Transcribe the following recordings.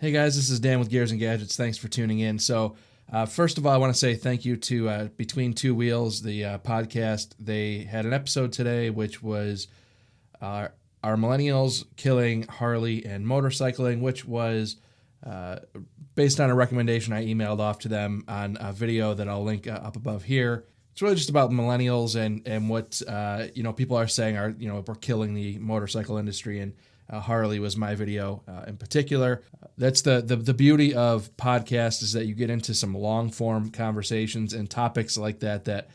Hey guys, this is Dan with Gears and Gadgets. Thanks for tuning in. So, first of all, I want to say thank you to Between Two Wheels, the podcast. They had an episode today, which was our millennials killing Harley and motorcycling, which was based on a recommendation I emailed off to them on a video that I'll link up above here. It's really just about millennials and what people are saying are we're killing the motorcycle industry, and Harley was my video in particular. That's the beauty of podcasts, is that you get into some long form conversations and topics like that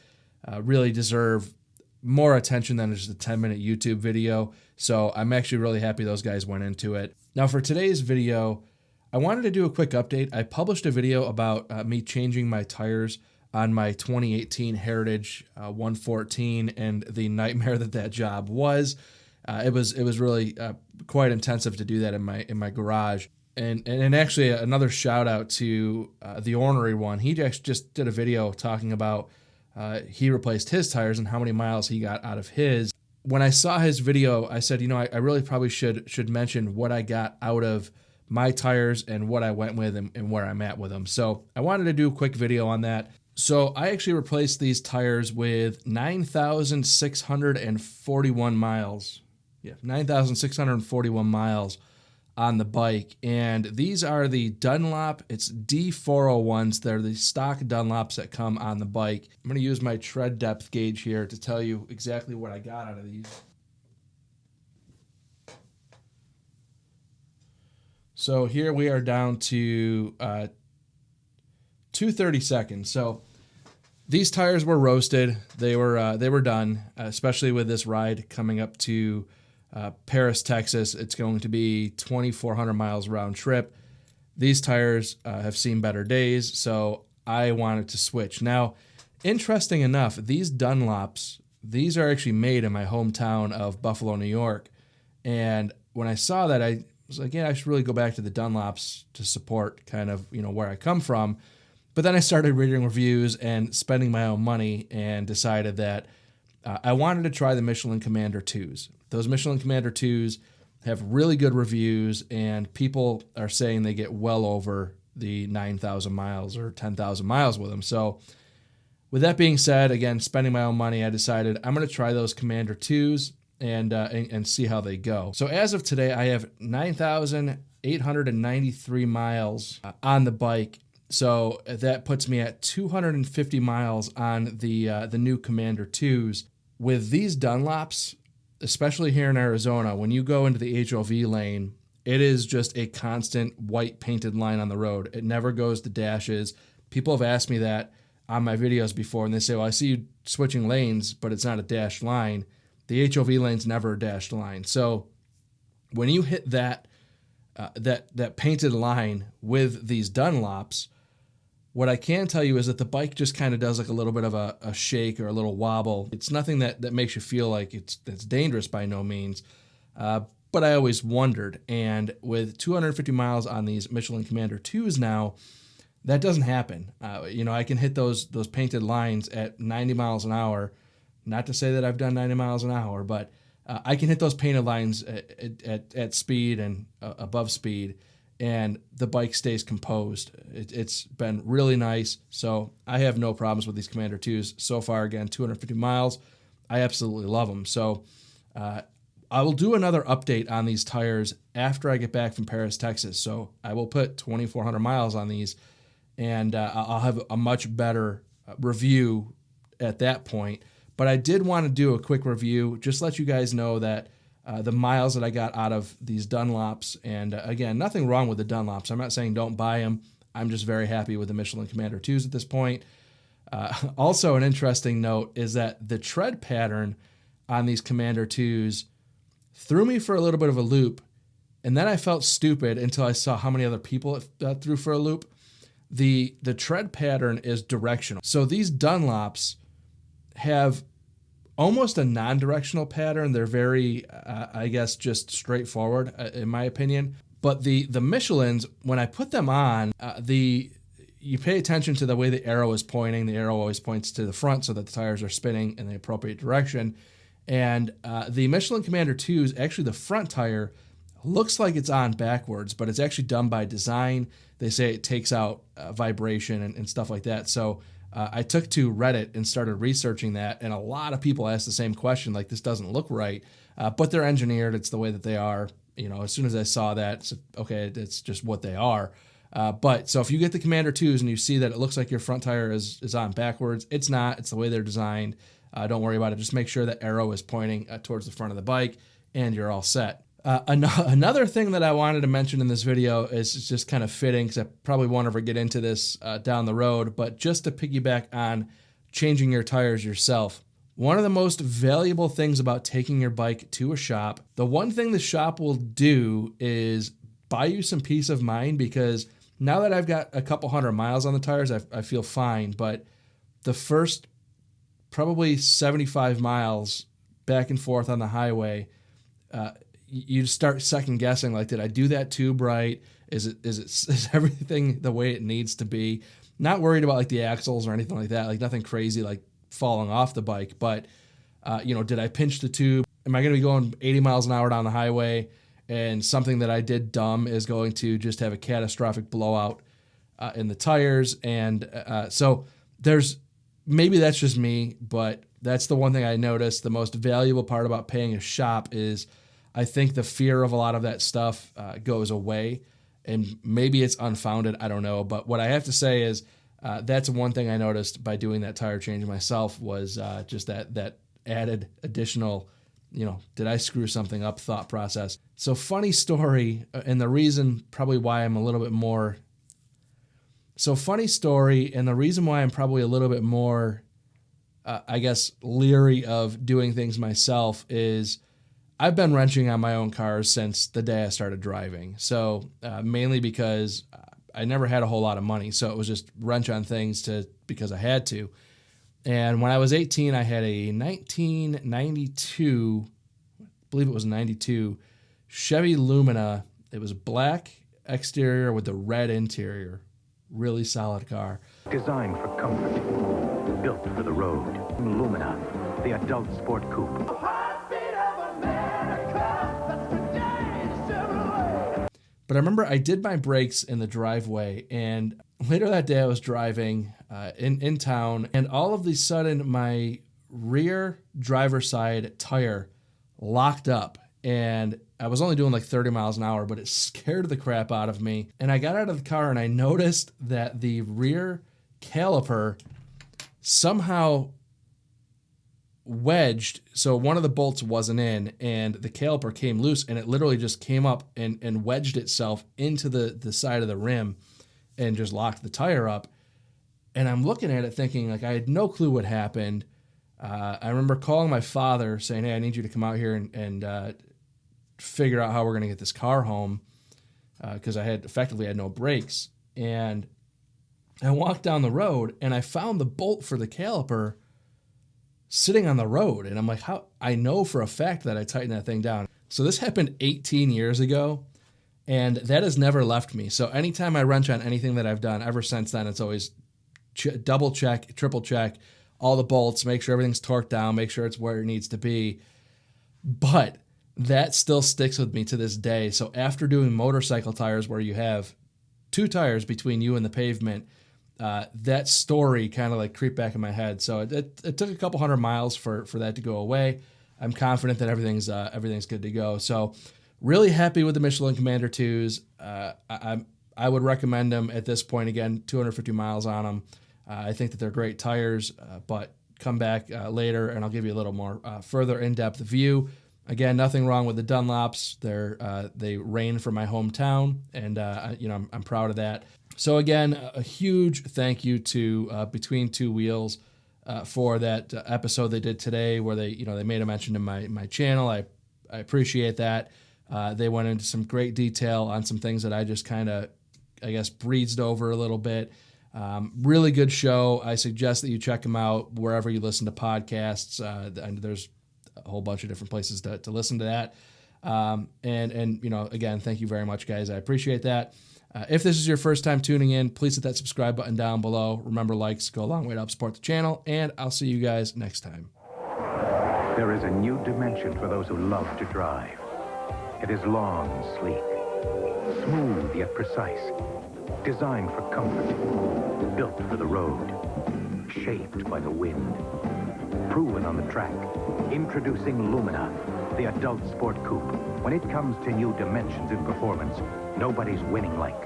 really deserve more attention than just a 10-minute YouTube video. So I'm actually really happy those guys went into it. Now for today's video, I wanted to do a quick update. I published a video about me changing my tires on my 2018 Heritage 114 and the nightmare that job was. It was really quite intensive to do that in my garage. And actually another shout out to the ornery one. He just did a video talking about he replaced his tires and how many miles he got out of his. When I saw his video, I said, I really probably should mention what I got out of my tires and what I went with and where I'm at with them. So I wanted to do a quick video on that. So I actually replaced these tires with 9,641 miles. Yeah, 9,641 miles on the bike. And these are the Dunlop, it's D401s. They're the stock Dunlops that come on the bike. I'm going to use my tread depth gauge here to tell you exactly what I got out of these. So here we are down to 230 seconds. So these tires were roasted. They were done, especially with this ride coming up to Paris, Texas. It's going to be 2,400 miles round trip. These tires have seen better days, so I wanted to switch. Now, interesting enough, these Dunlops, these are actually made in my hometown of Buffalo, New York. And when I saw that, I was like, I should really go back to the Dunlops to support kind of, where I come from. But then I started reading reviews and spending my own money and decided that I wanted to try the Michelin Commander IIs. Those Michelin Commander IIs have really good reviews, and people are saying they get well over the 9,000 miles or 10,000 miles with them. So with that being said, again, spending my own money, I decided I'm going to try those Commander IIs and see how they go. So as of today, I have 9,893 miles on the bike. So that puts me at 250 miles on the new Commander IIs. With these Dunlops, especially here in Arizona, when you go into the HOV lane, it is just a constant white painted line on the road. It never goes to dashes. People have asked me that on my videos before, and they say, well, I see you switching lanes, but it's not a dashed line. The HOV lane's never a dashed line. So when you hit that painted line with these Dunlops, what I can tell you is that the bike just kind of does like a little bit of a shake or a little wobble. It's nothing that makes you feel like it's dangerous by no means. But I always wondered. And with 250 miles on these Michelin Commander IIs now, that doesn't happen. I can hit those painted lines at 90 miles an hour. Not to say that I've done 90 miles an hour, but I can hit those painted lines at speed and above speed, and the bike stays composed. It's been really nice, so I have no problems with these Commander IIs so far. Again, 250 miles. I absolutely love them. So I will do another update on these tires after I get back from Paris, Texas. So I will put 2,400 miles on these, and I'll have a much better review at that point. But I did want to do a quick review, just let you guys know that the miles that I got out of these Dunlops. And again, nothing wrong with the Dunlops. I'm not saying don't buy them. I'm just very happy with the Michelin Commander IIs at this point. Also, an interesting note is that the tread pattern on these Commander IIs threw me for a little bit of a loop. And then I felt stupid until I saw how many other people it threw for a loop. The tread pattern is directional. So these Dunlops have almost a non-directional pattern. They're very, just straightforward, in my opinion. But the Michelins, when I put them on, you pay attention to the way the arrow is pointing. The arrow always points to the front so that the tires are spinning in the appropriate direction. And the Michelin Commander IIs, actually the front tire looks like it's on backwards, but it's actually done by design. They say it takes out vibration and stuff like that. So I took to Reddit and started researching that, and a lot of people asked the same question, like, this doesn't look right, but they're engineered. It's the way that they are. You know, as soon as I saw that, it's, okay, it's just what they are. But so if you get the Commander 2s and you see that it looks like your front tire is on backwards, it's not. It's the way they're designed. Don't worry about it. Just make sure that arrow is pointing towards the front of the bike, and you're all set. Another thing that I wanted to mention in this video is just kind of fitting, because I probably won't ever get into this down the road, but just to piggyback on changing your tires yourself. One of the most valuable things about taking your bike to a shop, the one thing the shop will do is buy you some peace of mind, because now that I've got a couple hundred miles on the tires, I feel fine, but the first probably 75 miles back and forth on the highway, you start second guessing, like, did I do that tube right? Is everything the way it needs to be? Not worried about like the axles or anything like that, like nothing crazy like falling off the bike, but you know, did I pinch the tube? Am I going to be going 80 miles an hour down the highway, and something that I did dumb is going to just have a catastrophic blowout in the tires? And so maybe that's just me, but that's the one thing I noticed. The most valuable part about paying a shop is, I think the fear of a lot of that stuff goes away, and maybe it's unfounded. I don't know. But what I have to say is that's one thing I noticed by doing that tire change myself, was just that added additional, you know, did I screw something up thought process. So funny story, and the reason probably why I'm a little bit more, I guess, leery of doing things myself is, I've been wrenching on my own cars since the day I started driving. So mainly because I never had a whole lot of money. So it was just wrench on things because I had to. And when I was 18, I had a 1992, I believe it was 92, Chevy Lumina. It was black exterior with the red interior. Really solid car. Designed for comfort, built for the road. Lumina, the adult sport coupe. But I remember I did my brakes in the driveway, and later that day I was driving in town, and all of a sudden my rear driver's side tire locked up, and I was only doing like 30 miles an hour, but it scared the crap out of me. And I got out of the car and I noticed that the rear caliper somehow wedged, so one of the bolts wasn't in, and the caliper came loose, and it literally just came up and wedged itself into the side of the rim and just locked the tire up. And I'm looking at it thinking, like, I had no clue what happened. I remember calling my father saying, hey, I need you to come out here and figure out how we're going to get this car home, because I effectively had no brakes. And I walked down the road and I found the bolt for the caliper sitting on the road. And I'm like, how? I know for a fact that I tightened that thing down. So this happened 18 years ago, and that has never left me. So anytime I wrench on anything that I've done ever since then, it's always double check, triple check all the bolts, make sure everything's torqued down, make sure it's where it needs to be. But that still sticks with me to this day. So after doing motorcycle tires, where you have two tires between you and the pavement, that story kind of like creeped back in my head. So it took a couple hundred miles for that to go away. I'm confident that everything's good to go. So really happy with the Michelin Commander 2s. I would recommend them at this point. Again, 250 miles on them. I think that they're great tires, but come back later and I'll give you a little more further in-depth view. Again, nothing wrong with the Dunlops. They reign from my hometown, and I'm proud of that. So again, a huge thank you to Between Two Wheels for that episode they did today, where they made a mention to my channel. I appreciate that. They went into some great detail on some things that I just kind of, I guess, breezed over a little bit. Really good show. I suggest that you check them out wherever you listen to podcasts. And there's a whole bunch of different places to listen to that. And again, thank you very much, guys. I appreciate that. If this is your first time tuning in, please hit that subscribe button down below. Remember, likes go a long way to help support the channel, and I'll see you guys next time. There is a new dimension for those who love to drive. It is long and sleek, smooth yet precise, designed for comfort, built for the road, shaped by the wind, proven on the track. Introducing Lumina, the adult sport coupe. When it comes to new dimensions in performance, nobody's winning like